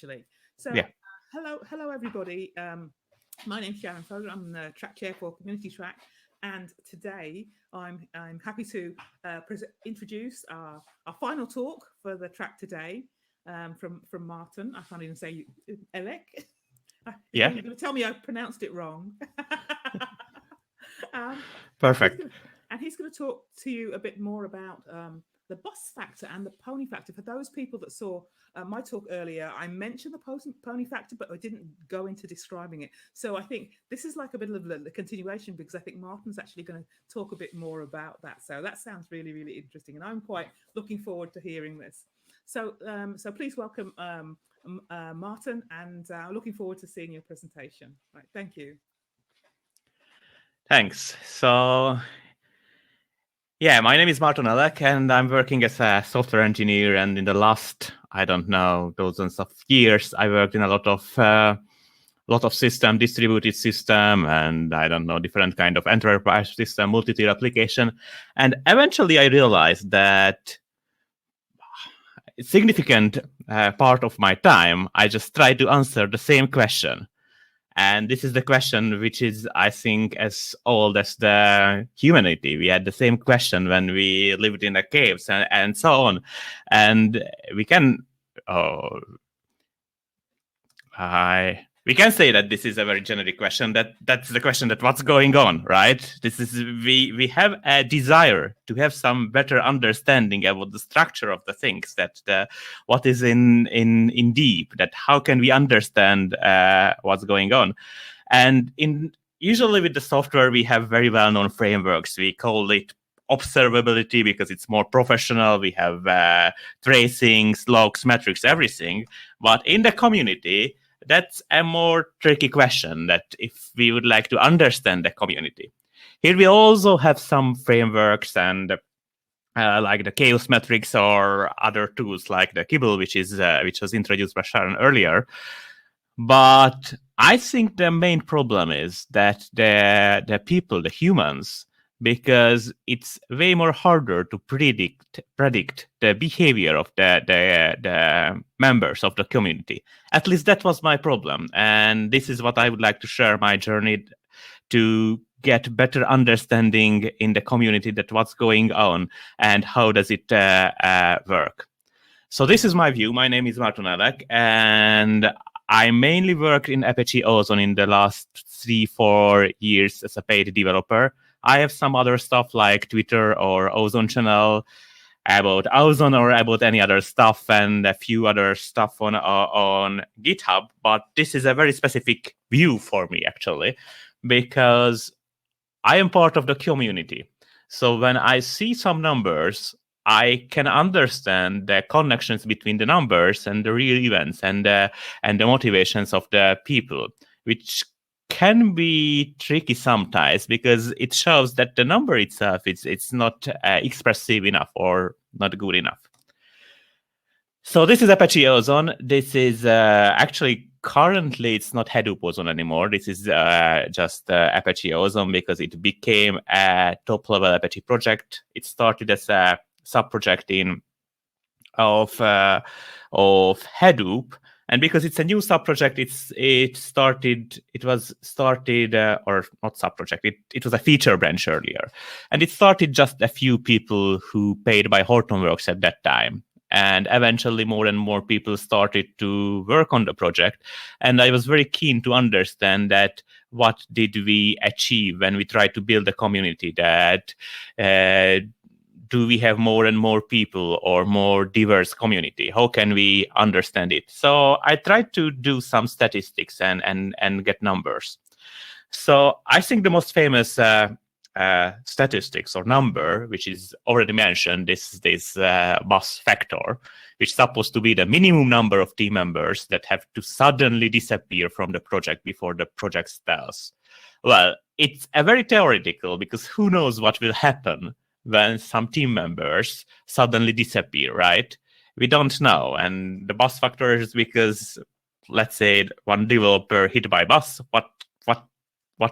actually. So, Yeah. hello, everybody. My name's Sharon Fogler. I'm the track chair for Community Track, and today I'm happy to introduce our final talk for the track today from Márton. I can't even say Elek. Yeah. You're going to tell me I pronounced it wrong. Perfect. And he's going to talk to you a bit more about the bus factor and the pony factor. For those people that saw my talk earlier, I mentioned the pony factor, but I didn't go into describing it. So I think this is like a bit of the continuation, because I think Márton's actually going to talk a bit more about that. So that sounds really, really interesting. And I'm quite looking forward to hearing this. So please welcome Márton, and looking forward to seeing your presentation. Right, thank you. Thanks. So, yeah, my name is Márton Elek, and I'm working as a software engineer. And in the last, I don't know, dozens of years, I worked in a lot of system, distributed system, and I don't know, different kind of enterprise system, multi-tier application. And eventually, I realized that a significant part of my time, I just try to answer the same question. And this is the question which is, I think, as old as the humanity. We had the same question when we lived in the caves and so on. And we can we can say that this is a very generic question. That's the question that what's going on, right? This is we have a desire to have some better understanding about the structure of the things, that what is in deep, that how can we understand what's going on. And usually with the software, we have very well-known frameworks. We call it observability because it's more professional. We have tracings, logs, metrics, everything. But in the community, that's a more tricky question, that if we would like to understand the community. Here we also have some frameworks and like the chaos metrics or other tools like the Kibble, which was introduced by Sharon earlier. But I think the main problem is that the people, the humans, because it's way more harder to predict the behavior of the members of the community. At least that was my problem. And this is what I would like to share my journey to get better understanding in the community, that what's going on and how does it work. So this is my view. My name is Márton Elek, and I mainly worked in Apache Ozone in the last 3-4 years as a paid developer. I have some other stuff like Twitter or Ozone channel about Ozone or about any other stuff, and a few other stuff on GitHub. But this is a very specific view for me, actually, because I am part of the community. So when I see some numbers, I can understand the connections between the numbers and the real events and the motivations of the people, which can be tricky sometimes because it shows that the number itself it's not expressive enough or not good enough. So this is Apache Ozone. This is actually currently it's not Hadoop Ozone anymore. This is just Apache Ozone because it became a top-level Apache project. It started as a sub-project of Hadoop. And because it's a new sub-project, it was started, or not sub-project, it was a feature branch earlier. And it started just a few people who paid by Hortonworks at that time. And eventually more and more people started to work on the project. And I was very keen to understand that what did we achieve when we tried to build a community, that do we have more and more people or more diverse community? How can we understand it? So I tried to do some statistics and get numbers. So I think the most famous statistics or number, which is already mentioned, this bus factor, which is supposed to be the minimum number of team members that have to suddenly disappear from the project before the project spells. Well, it's a very theoretical, because who knows what will happen when some team members suddenly disappear, right? We don't know. And the bus factor is because, let's say, one developer hit by bus, what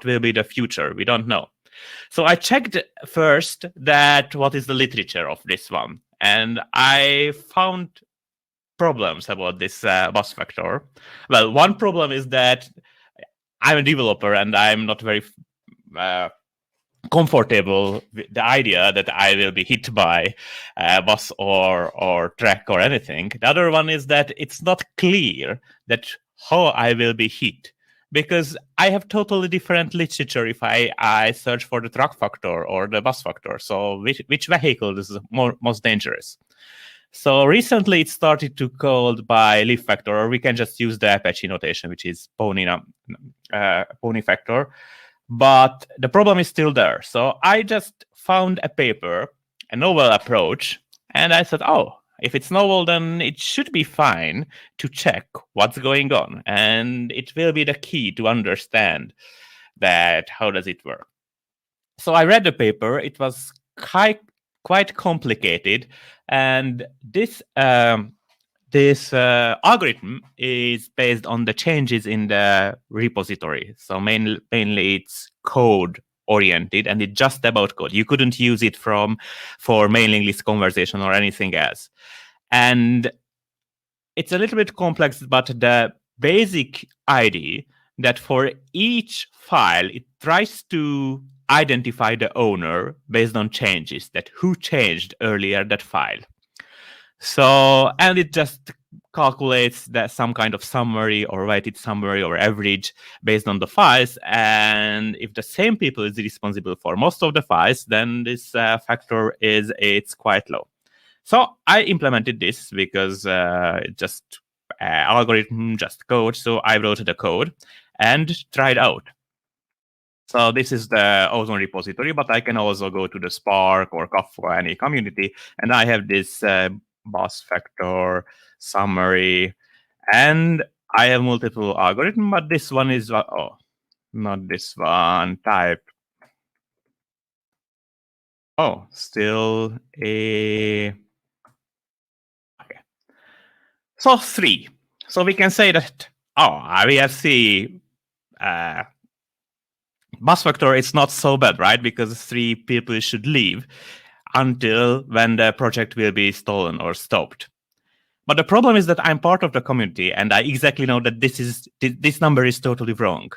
will be the future? We don't know. So I checked first that what is the literature of this one. And I found problems about this bus factor. Well, one problem is that I'm a developer and I'm not very comfortable with the idea that I will be hit by a bus or track or anything. The other one is that it's not clear that how I will be hit, because I have totally different literature if I search for the truck factor or the bus factor. So which vehicle is most dangerous? So recently it started to called by leaf factor, or we can just use the Apache notation, which is pony factor. But the problem is still there. So I just found a paper, a novel approach, and I said, oh, if it's novel, then it should be fine to check what's going on. And it will be the key to understand that how does it work. So I read the paper. It was quite complicated. And this algorithm is based on the changes in the repository. So mainly it's code oriented, and it's just about code. You couldn't use it for mailing list conversation or anything else. And it's a little bit complex, but the basic idea that for each file, it tries to identify the owner based on changes, that who changed earlier that file. So, and it just calculates that some kind of summary or weighted summary or average based on the files. And if the same people is responsible for most of the files, then this factor it's quite low. So I implemented this because just algorithm, just code. So I wrote the code and tried out. So this is the Ozone repository, but I can also go to the Spark or Kafka or any community, and I have this bus factor summary, and I have multiple algorithms, but this one is not this one type. Oh, still a okay. So 3. So we can say that we have 3. Bus factor is not so bad, right? Because 3 people should leave until when the project will be stolen or stopped. But the problem is that I'm part of the community, and I exactly know that this number is totally wrong.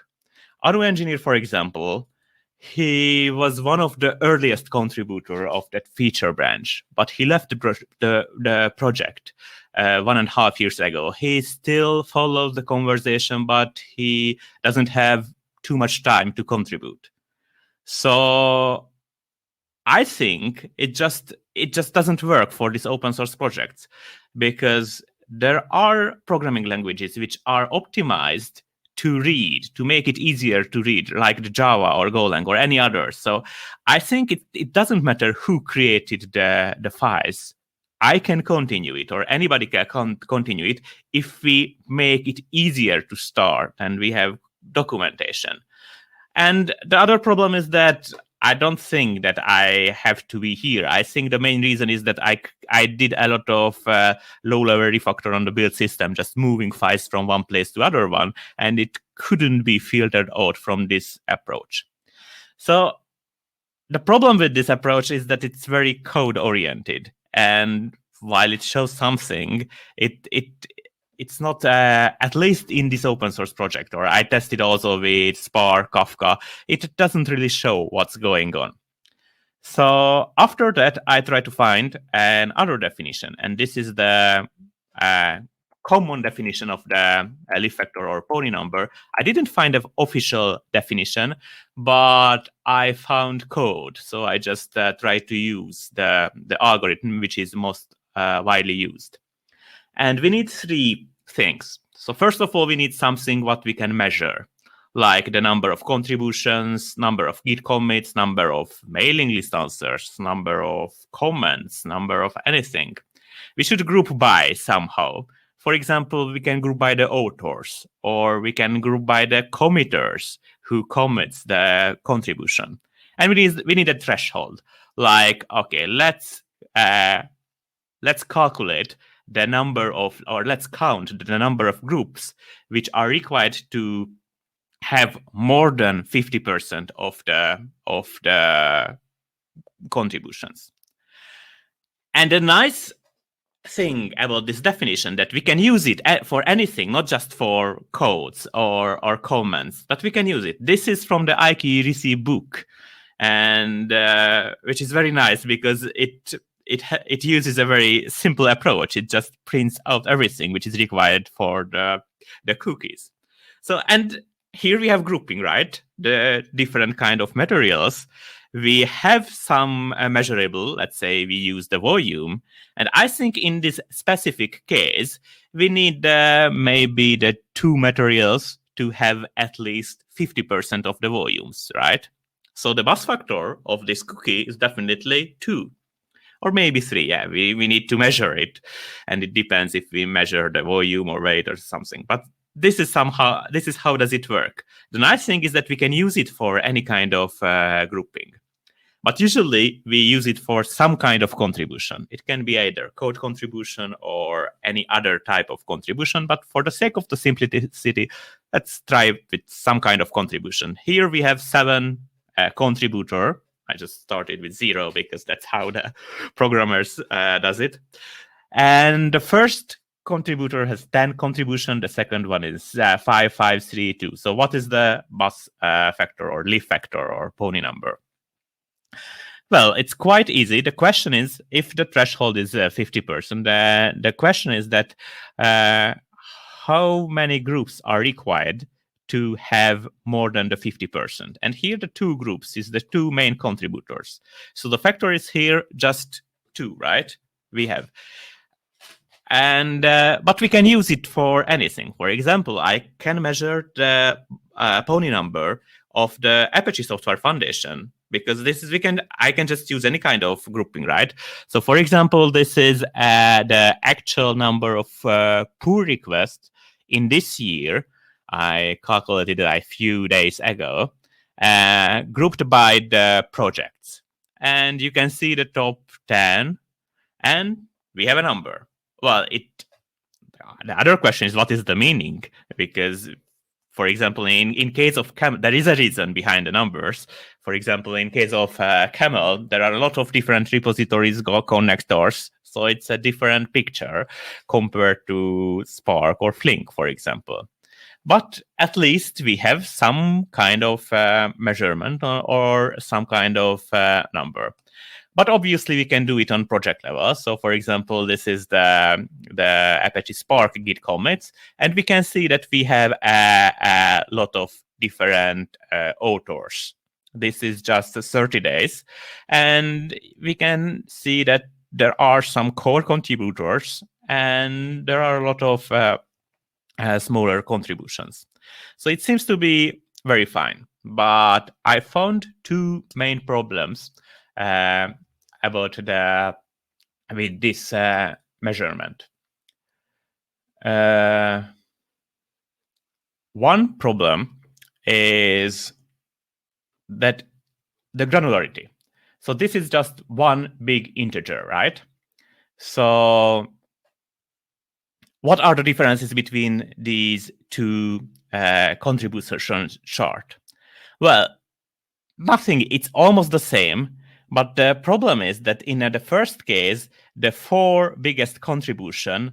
Anu engineer, for example, he was one of the earliest contributor of that feature branch, but he left the project 1.5 years ago. He still follows the conversation, but he doesn't have too much time to contribute. So I think it just doesn't work for these open source projects, because there are programming languages which are optimized to read, to make it easier to read, like the Java or Golang or any other. So I think it doesn't matter who created the files. I can continue it, or anybody can continue it, if we make it easier to start and we have documentation. And the other problem is that I don't think that I have to be here. I think the main reason is that I did a lot of low-level refactor on the build system, just moving files from one place to other one, and it couldn't be filtered out from this approach. So the problem with this approach is that it's very code-oriented, and while it shows something, it's not, at least in this open source project, or I tested also with Spark, Kafka, it doesn't really show what's going on. So after that, I tried to find another definition, and this is the common definition of the leaf factor or pony number. I didn't find an official definition, but I found code. So I just tried to use the algorithm, which is most widely used. And we need 3 things. So first of all, we need something what we can measure, like the number of contributions, number of Git commits, number of mailing list answers, number of comments, number of anything. We should group by somehow. For example, we can group by the authors, or we can group by the committers who commits the contribution. And we need a threshold. Like, okay, let's calculate the number of, or let's count the number of groups which are required to have more than 50% of the contributions. And the nice thing about this definition that we can use it for anything, not just for codes or comments, but we can use it. This is from the IKRC book, and which is very nice because it uses a very simple approach. It just prints out everything which is required for the cookies. So, and here we have grouping, right? The different kind of materials. We have some measurable, let's say we use the volume. And I think in this specific case, we need maybe the 2 materials to have at least 50% of the volumes, right? So the bus factor of this cookie is definitely 2. Or maybe 3, yeah, we need to measure it. And it depends if we measure the volume or weight or something. But this is how does it work. The nice thing is that we can use it for any kind of grouping. But usually we use it for some kind of contribution. It can be either code contribution or any other type of contribution. But for the sake of the simplicity, let's try with some kind of contribution. Here we have 7 contributor. I just started with 0 because that's how the programmers does it. And the first contributor has 10 contribution. The second one is 5, 5, 3, 2. So what is the bus factor or leaf factor or pony number? Well, it's quite easy. The question is, if the threshold is 50%, the question is that how many groups are required to have more than the 50%. And here the 2 groups is the 2 main contributors. So the factor is here just 2, right? We have. And but we can use it for anything. For example, I can measure the pony number of the Apache Software Foundation, because this is I can just use any kind of grouping, right? So for example, this is the actual number of pull requests in this year. I calculated it a few days ago, grouped by the projects. And you can see the top 10, and we have a number. Well, the other question is, what is the meaning? Because, for example, in case of Camel, there is a reason behind the numbers. For example, in case of Camel, there are a lot of different repositories, connectors. So it's a different picture compared to Spark or Flink, for example. But at least we have some kind of measurement or some kind of number. But obviously, we can do it on project level. So, for example, this is the Apache Spark Git commits. And we can see that we have a lot of different authors. This is just 30 days. And we can see that there are some core contributors. And there are a lot of smaller contributions. So it seems to be very fine. But I found 2 main problems about with this measurement. One problem is that the granularity. So this is just one big integer, right? So what are the differences between these 2 contribution chart? Well, nothing. It's almost the same. But the problem is that in the first case, the 4 biggest contribution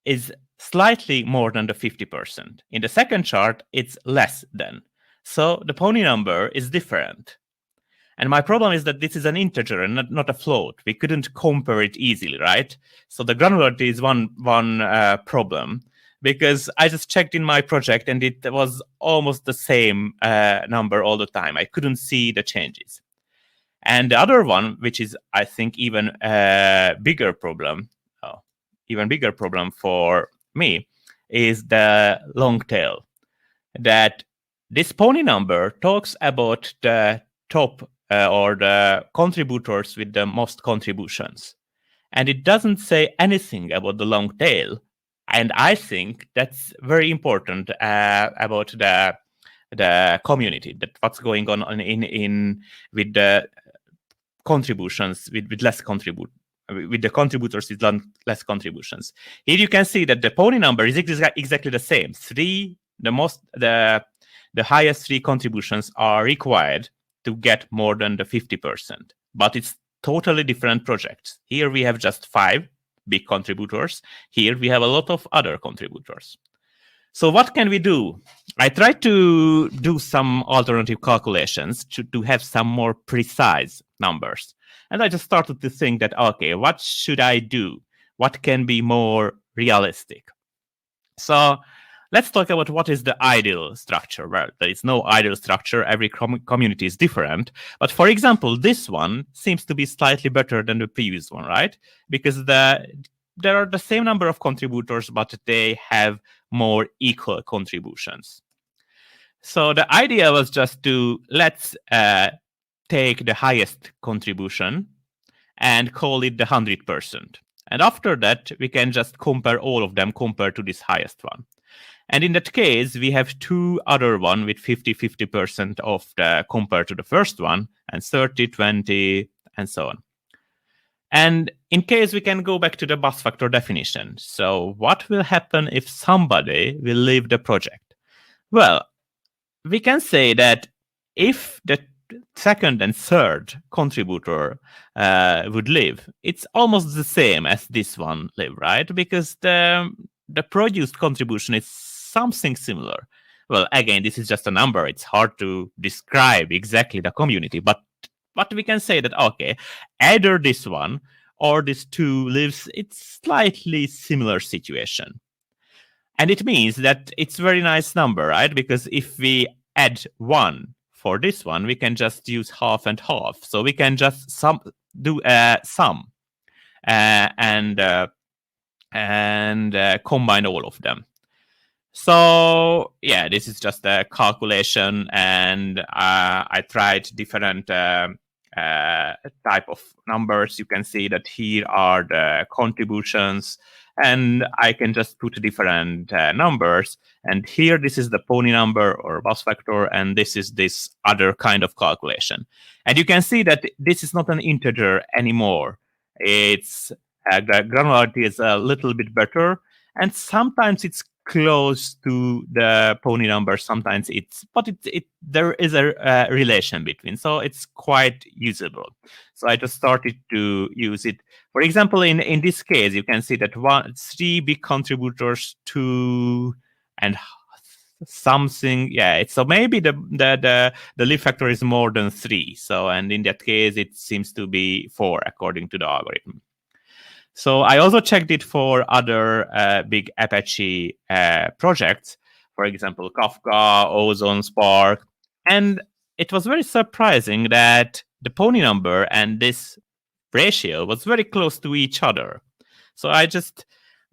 is slightly more than the 50%. In the second chart, it's less than. So the pony number is different. And my problem is that this is an integer and not a float. We couldn't compare it easily, right? So the granularity is one problem, because I just checked in my project and it was almost the same number all the time. I couldn't see the changes. And the other one, which is, I think, even a bigger problem for me, is the long tail. That this pony number talks about the top or the contributors with the most contributions. And it doesn't say anything about the long tail. And I think that's very important about the community, that what's going on in with the contributions with less with the contributors with less contributions. Here you can see that the pony number is exactly the same. The highest 3 contributions are required to get more than the 50%, but it's totally different projects. Here we have just 5 big contributors. Here we have a lot of other contributors. So what can we do? I tried to do some alternative calculations to have some more precise numbers. And I just started to think that, okay, what should I do? What can be more realistic? So let's talk about what is the ideal structure. Well, there is no ideal structure. Every community is different. But for example, this one seems to be slightly better than the previous one, right? Because there are the same number of contributors, but they have more equal contributions. So the idea was just to let's take the highest contribution and call it the 100%. And after that, we can just compare all of them compared to this highest one. And in that case, we have two other one with 50% of the compared to the first one, and 30, 20, and so on. And in case we can go back to the bus factor definition. So what will happen if somebody will leave the project? Well, we can say that if the second and third contributor would leave, it's almost the same as this one live, right? Because the produced contribution is something similar. Well, again, this is just a number. It's hard to describe exactly the community, but we can say that, okay, either this one or this two lives, it's slightly similar situation. And it means that it's a very nice number, right? Because if we add 1 for this one, we can just use half and half. So we can just do sum and combine all of them. So yeah, this is just a calculation, and I tried different type of numbers. You can see that here are the contributions, and I can just put different numbers. And here, this is the pony number or bus factor, and this is this other kind of calculation. And you can see that this is not an integer anymore. It's the granularity is a little bit better, and sometimes it's close to the pony number. Sometimes there is a relation between, so it's quite usable. So I just started to use it. For example, in this case, you can see that 3 big contributors, 2 and something. Yeah, so maybe the leaf factor is more than 3. So, and in that case, it seems to be 4 according to the algorithm. So I also checked it for other big Apache projects, for example, Kafka, Ozone, Spark. And it was very surprising that the pony number and this ratio was very close to each other. So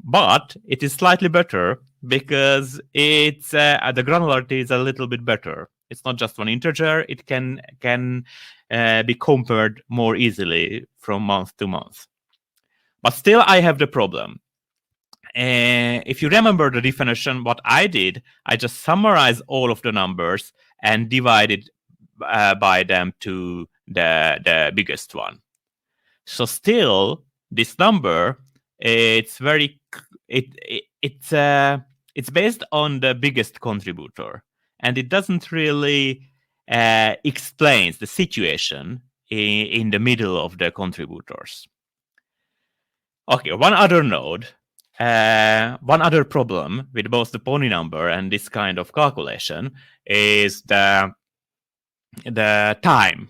but it is slightly better because it's the granularity is a little bit better. It's not just one integer. It can be compared more easily from month to month. But still, I have the problem. If you remember the definition, what I did, I just summarized all of the numbers and divided by them to the biggest one. So still, this number, it's based on the biggest contributor, and it doesn't really explain the situation in the middle of the contributors. Okay, one other node, one other problem with both the pony number and this kind of calculation is the time.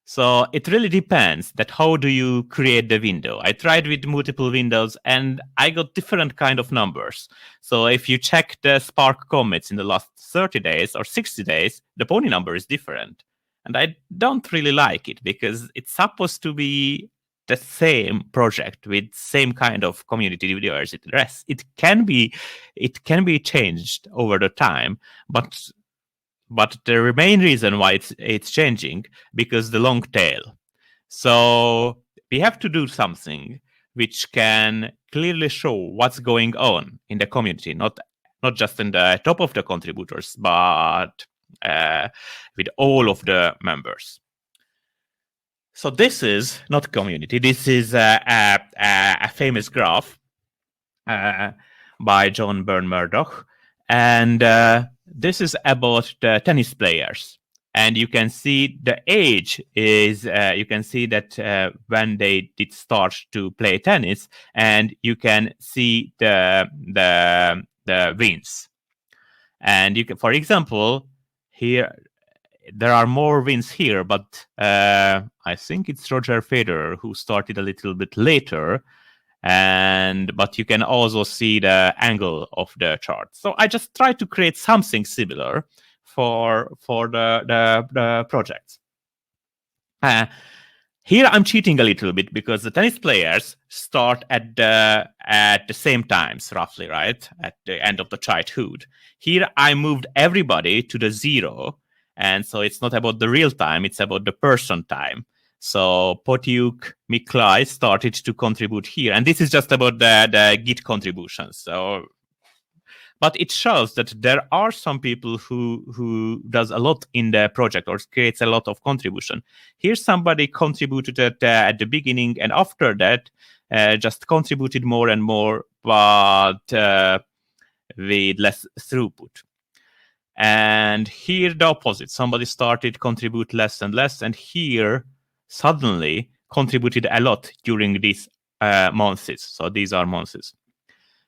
So it really depends that how do you create the window. I tried with multiple windows and I got different kind of numbers. So if you check the Spark commits in the last 30 days or 60 days, the pony number is different. And I don't really like it because it's supposed to be the same project with same kind of community diversity. It can be changed over the time, but the main reason why it's changing because the long tail. So we have to do something which can clearly show what's going on in the community, not just in the top of the contributors, but with all of the members. So this is not community. This is a famous graph by John Byrne Murdoch. And this is about the tennis players. And you can see the age is, you can see that when they did start to play tennis, and you can see the wins. And you can, for example, here there are more wins here, but I think it's Roger Federer who started a little bit later. But you can also see the angle of the chart. So I just try to create something similar for the projects. Here I'm cheating a little bit because the tennis players start at the same times, roughly, right? At the end of the childhood. Here I moved everybody to the 0. And so it's not about the real time, it's about the person time. So Potiuk Miklai started to contribute here. And this is just about the Git contributions. But it shows that there are some people who does a lot in the project or creates a lot of contribution. Here somebody contributed at the beginning, and after that just contributed more and more, but with less throughput. And here the opposite. Somebody started contribute less and less, and here suddenly contributed a lot during these months. So these are months.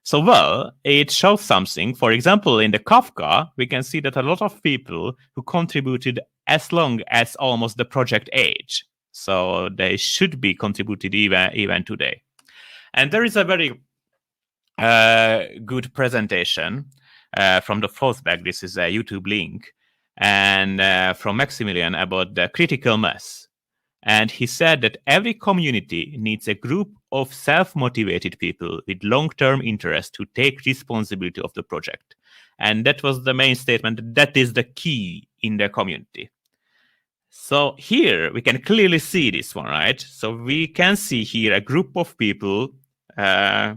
So, well, it shows something. For example, in the Kafka, we can see that a lot of people who contributed as long as almost the project age. So they should be contributed even today. And there is a very good presentation from the Fosback. This is a YouTube link. And from Maximilian about the critical mass. And he said that every community needs a group of self-motivated people with long-term interest to take responsibility of the project. And that was the main statement. That is the key in the community. So here we can clearly see this one, right? So we can see here a group of people, I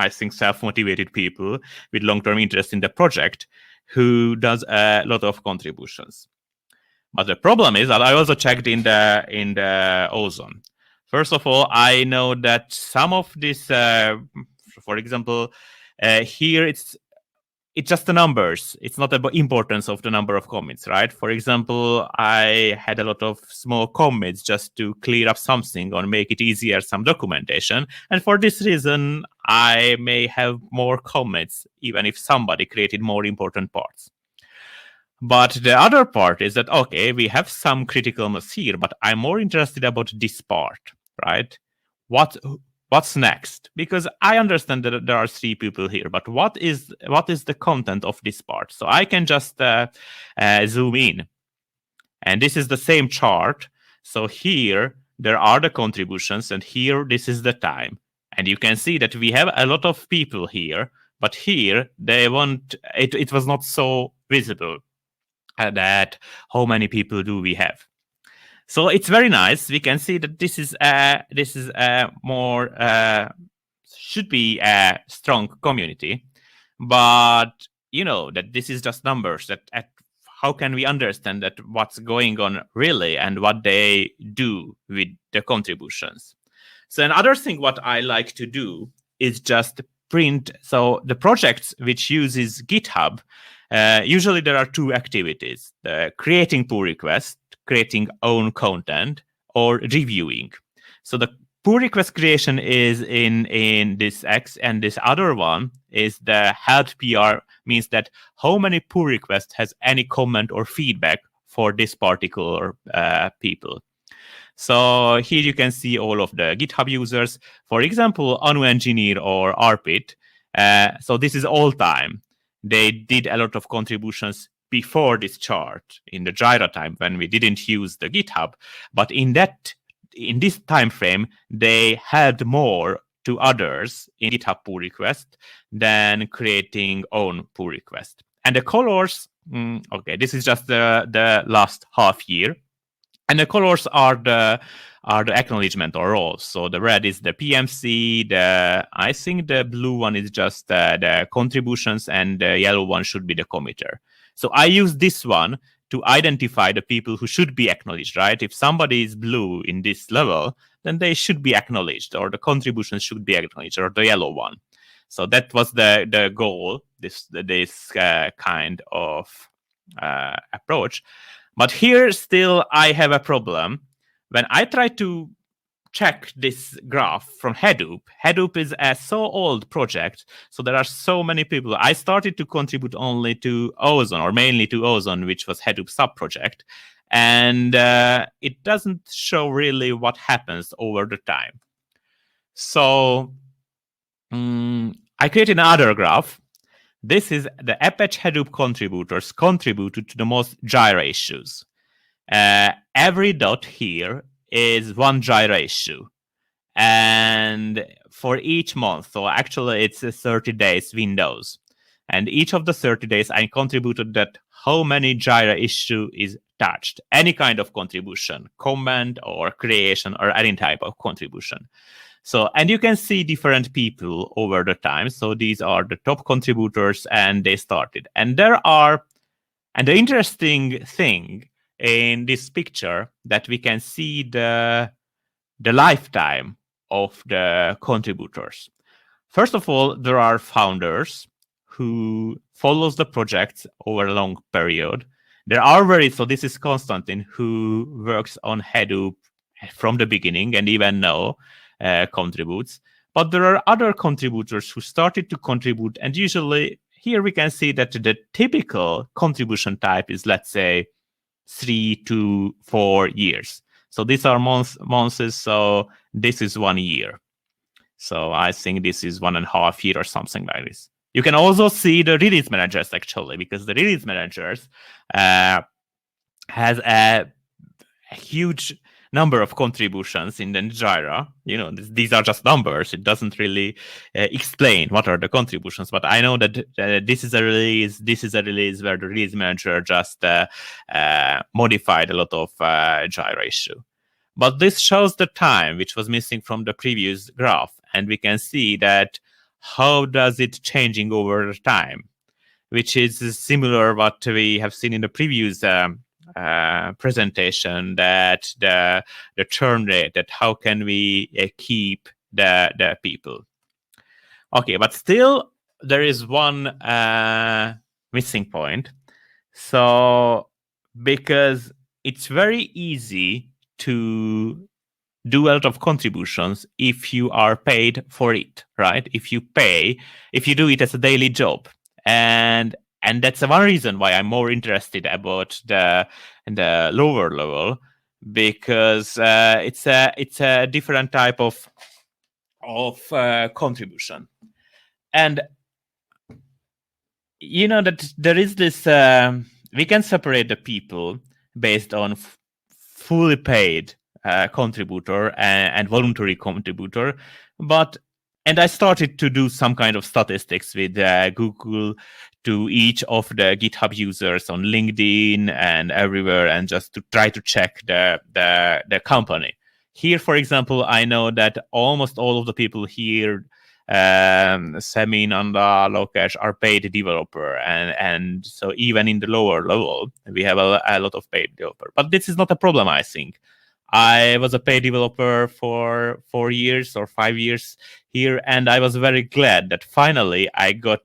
think self-motivated people with long-term interest in the project who does a lot of contributions. But the problem is that I also checked in the Ozone. First of all, I know that some of this, for example, here it's just the numbers. It's not the importance of the number of commits, right? For example, I had a lot of small commits just to clear up something or make it easier, some documentation. And for this reason, I may have more commits, even if somebody created more important parts. But the other part is that, okay, we have some critical mass here, but I'm more interested about this part, right? What's next? Because I understand that there are 3 people here, but what is the content of this part? So I can just zoom in. And this is the same chart. So here there are the contributions, and here this is the time. And you can see that we have a lot of people here, but here it was not so visible. That how many people do we have? So it's very nice. We can see that this is more should be a strong community, but you know that this is just numbers. That how can we understand that what's going on really and what they do with the contributions? So another thing what I like to do is just print. So the projects which uses GitHub. Usually there are 2 activities, creating pull request, creating own content, or reviewing. So the pull request creation is in this X, and this other one is the help PR, means that how many pull requests has any comment or feedback for this particular people. So here you can see all of the GitHub users. For example, Anu Engineer or Arpit. So this is all time. They did a lot of contributions before this chart in the Jira time when we didn't use the GitHub. But in this time frame, they had more to others in GitHub pull request than creating own pull request. And the colors, okay, this is just the last half year. And the colors are the acknowledgement or roles. So the red is the PMC, I think the blue one is just the contributions, and the yellow one should be the committer. So I use this one to identify the people who should be acknowledged, right? If somebody is blue in this level, then they should be acknowledged, or the contributions should be acknowledged, or the yellow one. So that was the goal, this kind of approach. But here still I have a problem. When I try to check this graph from Hadoop, Hadoop is a so old project, so there are so many people. I started to contribute only to Ozone, or mainly to Ozone, which was Hadoop sub-project, and it doesn't show really what happens over the time. So I created another graph. This is the Apache Hadoop contributors contributed to the most Jira issues. Every dot here is one Jira issue. And for each month, so actually it's a 30 days windows. And each of the 30 days, I contributed that how many Jira issue is touched. Any kind of contribution, comment or creation or any type of contribution. So, and you can see different people over the time. So these are the top contributors and they started. And the interesting thing in this picture that we can see the lifetime of the contributors. First of all, there are founders who follows the projects over a long period. There are so this is Konstantin, who works on Hadoop from the beginning and even now contributes. But there are other contributors who started to contribute, and usually here we can see that the typical contribution type is, let's say, 3 to 4 years. So these are months, so this is 1 year. So I think this is 1.5 years or something like this. You can also see the release managers, actually, because the release managers has a huge number of contributions in the Jira. These are just numbers. It doesn't really explain what are the contributions. But I know that this is a release where the release manager just modified a lot of Jira issue. But this shows the time which was missing from the previous graph. And we can see that how does it changing over time, which is similar what we have seen in the previous presentation, that the churn rate, that how can we keep the people. Okay, but still there is one missing point. So because it's very easy to do a lot of contributions if you are paid for it, right? If you do it as a daily job. And that's one reason why I'm more interested about the lower level, because it's a different type of contribution. And that there is this we can separate the people based on fully paid contributor and voluntary contributor. And I started to do some kind of statistics with Google to each of the GitHub users on LinkedIn and everywhere, and just to try to check the company. Here, for example, I know that almost all of the people here, Semin, Anda, Lokesh, are paid developer, and so even in the lower level, we have a lot of paid developer. But this is not a problem, I think. I was a paid developer for 4 years or 5 years here, and I was very glad that finally I got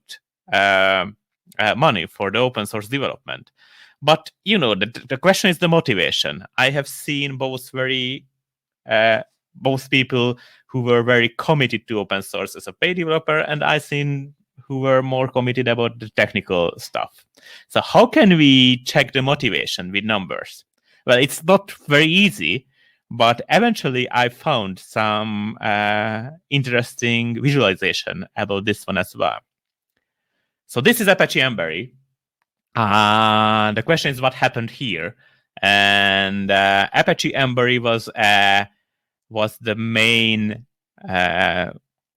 money for the open source development. But the question is the motivation. I have seen both people who were very committed to open source as a paid developer, and I've seen who were more committed about the technical stuff. So how can we check the motivation with numbers? Well, it's not very easy, but eventually I found some interesting visualization about this one as well. So this is Apache Embury. The question is what happened here. And Apache Embury was the main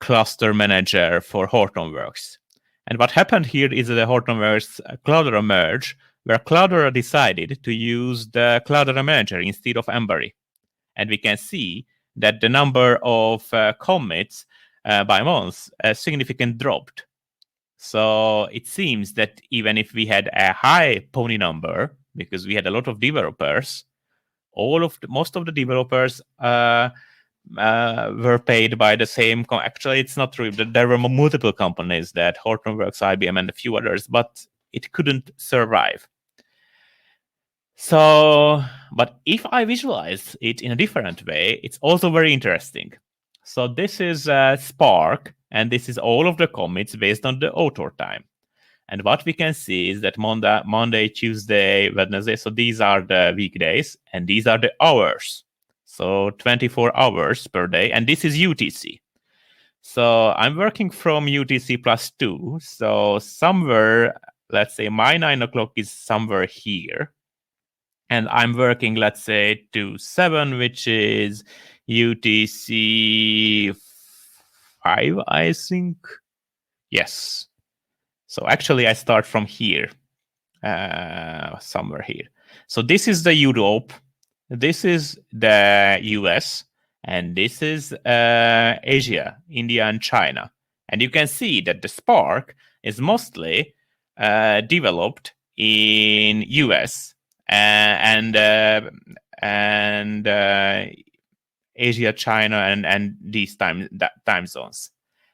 cluster manager for Hortonworks. And what happened here is the Hortonworks Cloudera merge, where Cloudera decided to use the Cloudera manager instead of Embury. And we can see that the number of commits by month significantly dropped. So it seems that even if we had a high pony number, because we had a lot of developers, most of the developers were paid by the same. Actually, it's not true. There were multiple companies, that Hortonworks, IBM, and a few others, but it couldn't survive. So, but if I visualize it in a different way, it's also very interesting. So this is Spark, and this is all of the commits based on the author time. And what we can see is that Monday, Tuesday, Wednesday, so these are the weekdays, and these are the hours. So 24 hours per day, and this is UTC. So I'm working from UTC +2. So somewhere, let's say my 9 o'clock is somewhere here. And I'm working, let's say, to 7, which is UTC 5, I think. Yes. So actually, I start from here, somewhere here. So this is the Europe, this is the US, and this is Asia, India, and China. And you can see that the Spark is mostly developed in US and Asia, China, and these time zones.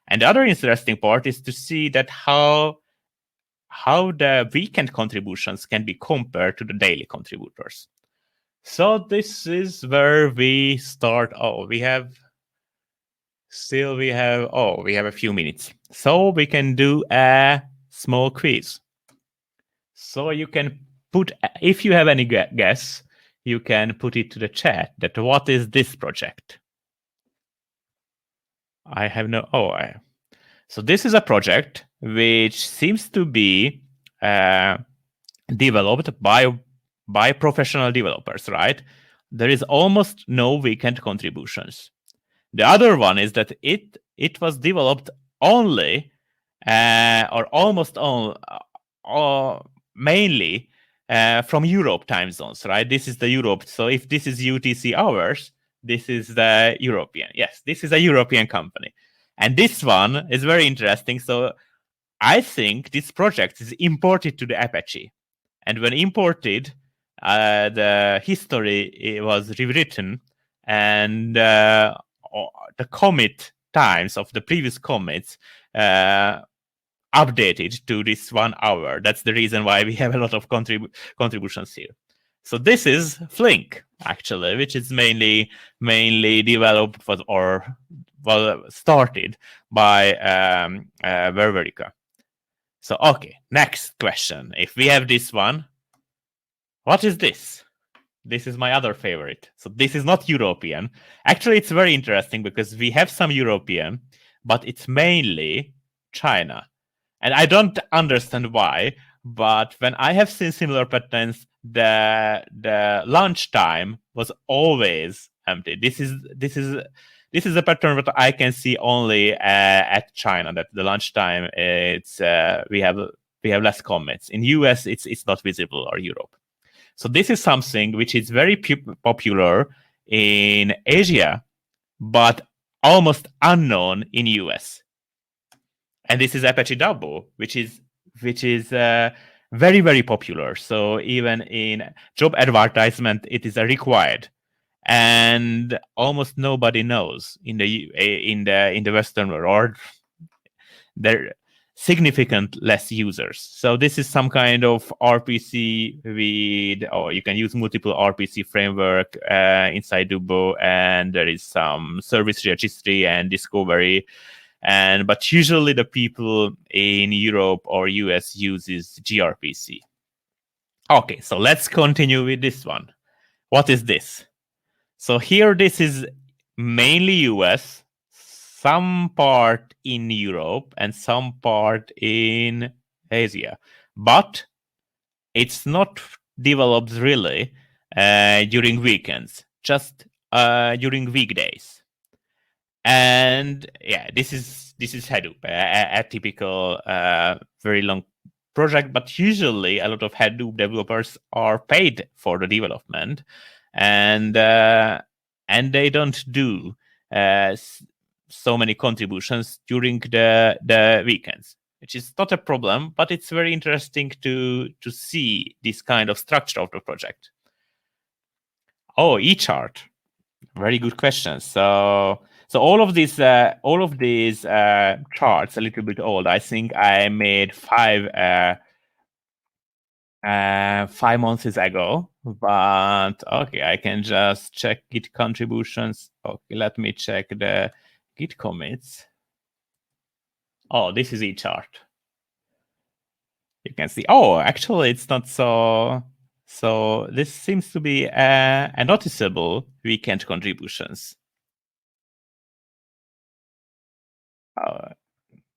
And the other interesting part is to see that how the weekend contributions can be compared to the daily contributors. So this is where we start. We have a few minutes. So we can do a small quiz. So you can put, if you have any guess, you can put it to the chat that what is this project? I have no, so this is a project which seems to be developed by professional developers, right? There is almost no weekend contributions. The other one is that it was developed only or almost mainly from Europe time zones, right? This is the Europe. So if this is UTC hours, this is the European. Yes, this is a European company. And this one is very interesting. So I think this project is imported to the Apache. And when imported, the history was rewritten, and the commit times of the previous commits updated to this 1 hour. That's the reason why we have a lot of contributions here. So this is Flink, actually, which is mainly developed started by Ververica. So, okay, next question. If we have this one, what is this? This is my other favorite. So this is not European. Actually, it's very interesting because we have some European, but it's mainly China. And I don't understand why, but when I have seen similar patterns, the lunch time was always empty. This is a pattern that I can see only at China. That the lunchtime, it's we have less comments. In US, it's not visible, or Europe. So this is something which is very popular in Asia, but almost unknown in US. And this is Apache Double, which is very, very popular. So even in job advertisement, it is a required. And almost nobody knows in the Western world, or there significant less users. So this is some kind of RPC you can use multiple RPC framework inside Dubo, and there is some service registry and discovery. But usually the people in Europe or US uses gRPC. Okay, so let's continue with this one. What is this? So here, this is mainly US, some part in Europe, and some part in Asia. But it's not developed really during weekends, just during weekdays. And yeah, this is Hadoop, a typical very long project. But usually, a lot of Hadoop developers are paid for the development, and they don't do so many contributions during the weekends, which is not a problem. But it's very interesting to see this kind of structure of the project. Oh, eChart, very good question. So all of these charts, a little bit old. I think I made 5 5 months ago, but okay, I can just check Git contributions. Okay, let me check the Git commits. Oh, this is eChart. You can see, oh, actually it's not so. So this seems to be a noticeable weekend contributions.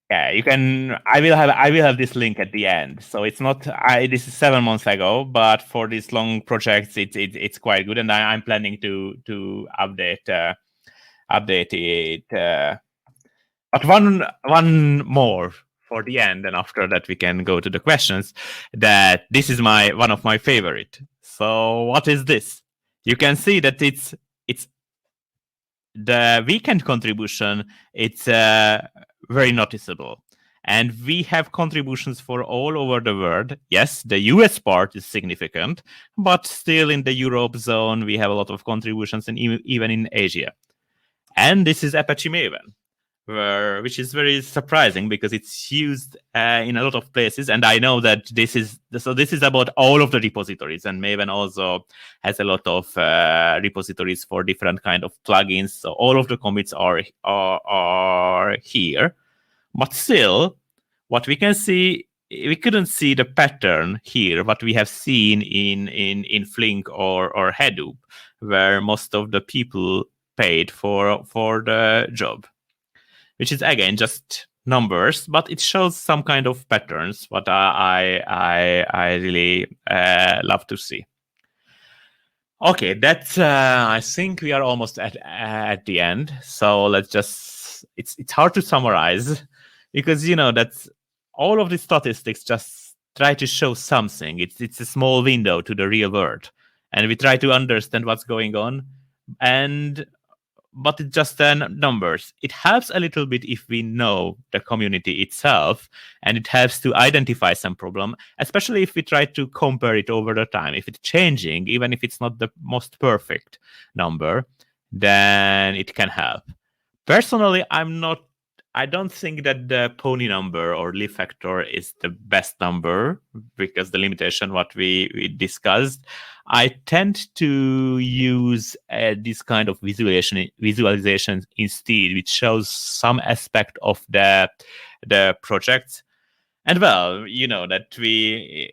Yeah, you can. I will have this link at the end. So it's not. This is 7 months ago, but for these long projects, it's quite good, and I'm planning to update it. But one more for the end, and after that we can go to the questions. That this is one of my favorite. So what is this? You can see that it's the weekend contribution. It's very noticeable. And we have contributions for all over the world. Yes, the US part is significant, but still in the Europe zone, we have a lot of contributions, and even in Asia. And this is Apache Maven, which is very surprising because it's used in a lot of places. And I know that this is about all of the repositories, and Maven also has a lot of repositories for different kind of plugins. So all of the commits are here. But still, what we can see, we couldn't see the pattern here, what we have seen in Flink or Hadoop, where most of the people paid for the job, which is again just numbers, but it shows some kind of patterns, what I really love to see. Okay, that's I think we are almost at the end. So let's just it's hard to summarize because that's all of the statistics just try to show something. It's a small window to the real world, and we try to understand what's going on, but it's just numbers. It helps a little bit if we know the community itself, and it helps to identify some problem, especially if we try to compare it over the time. If it's changing, even if it's not the most perfect number, then it can help. Personally, I don't think that the pony number or leaf factor is the best number because the limitation what we discussed. I tend to use this kind of visualization instead, which shows some aspect of the projects. And well, that the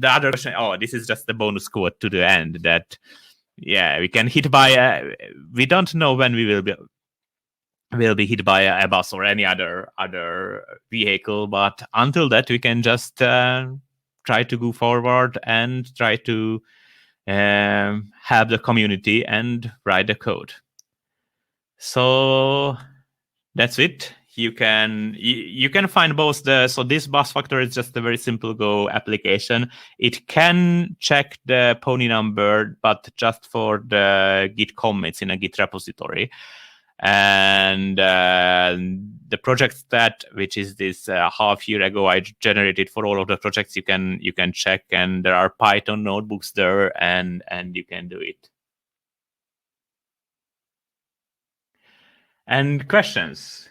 other question. Oh, this is just the bonus quote to the end that we can hit by. We don't know when we will be hit by a bus or any other vehicle, but until that we can just try to go forward and try to have the community and write the code. So that's it. You can find both so this bus factor is just a very simple Go application. It can check the pony number, but just for the Git commits in a Git repository. And the project stat, which is this half year ago I generated for all of the projects, you can check, and there are Python notebooks there, and you can do it. And questions?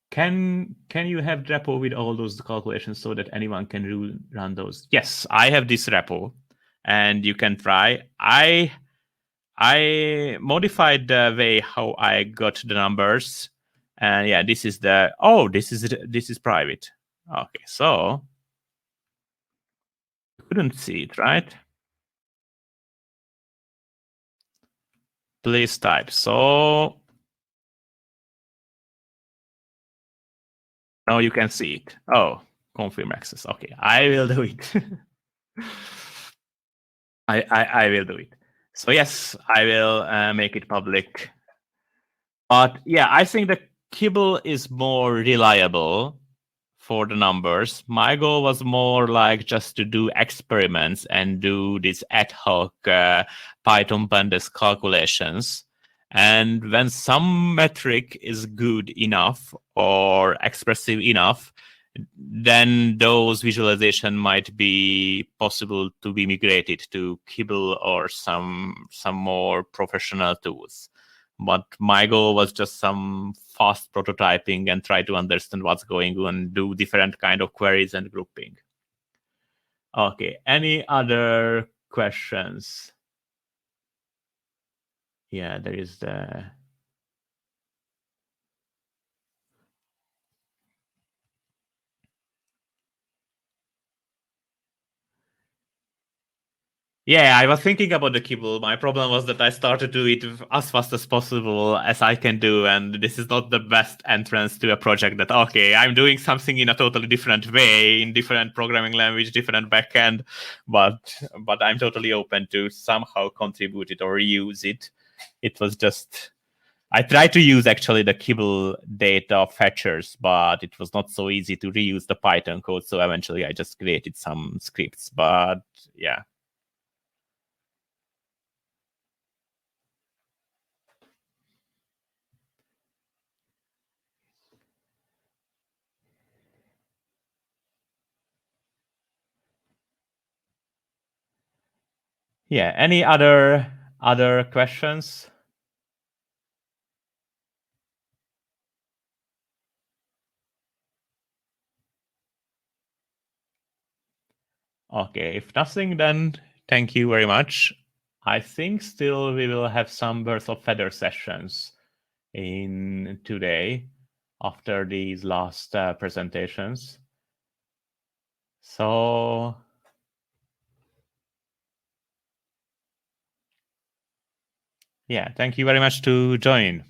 Can you have repo with all those calculations so that anyone can run those? Yes, I have this repo, and you can try. I modified the way how I got the numbers, and this is this is private. Okay, so you couldn't see it, right? Please type. So now you can see it. Oh, confirm access. Okay, I will do it. I will do it. So yes, I will make it public. But I think the kibble is more reliable for the numbers. My goal was more like just to do experiments and do this ad hoc Python pandas calculations. And when some metric is good enough or expressive enough, then those visualization might be possible to be migrated to Kibble or some more professional tools. But my goal was just some fast prototyping and try to understand what's going on and do different kind of queries and grouping. Okay, any other questions? Yeah, there is the... Yeah, I was thinking about the kibble. My problem was that I started to do it as fast as possible as I can do, and this is not the best entrance to a project that, okay, I'm doing something in a totally different way, in different programming language, different backend, but I'm totally open to somehow contribute it or reuse it. It was just... I tried to use actually the kibble data fetchers, but it was not so easy to reuse the Python code, so eventually I just created some scripts, but yeah. Yeah, any other questions? Okay, if nothing, then thank you very much. I think still we will have some birds of feather sessions in today after these last presentations. So yeah, thank you very much to join.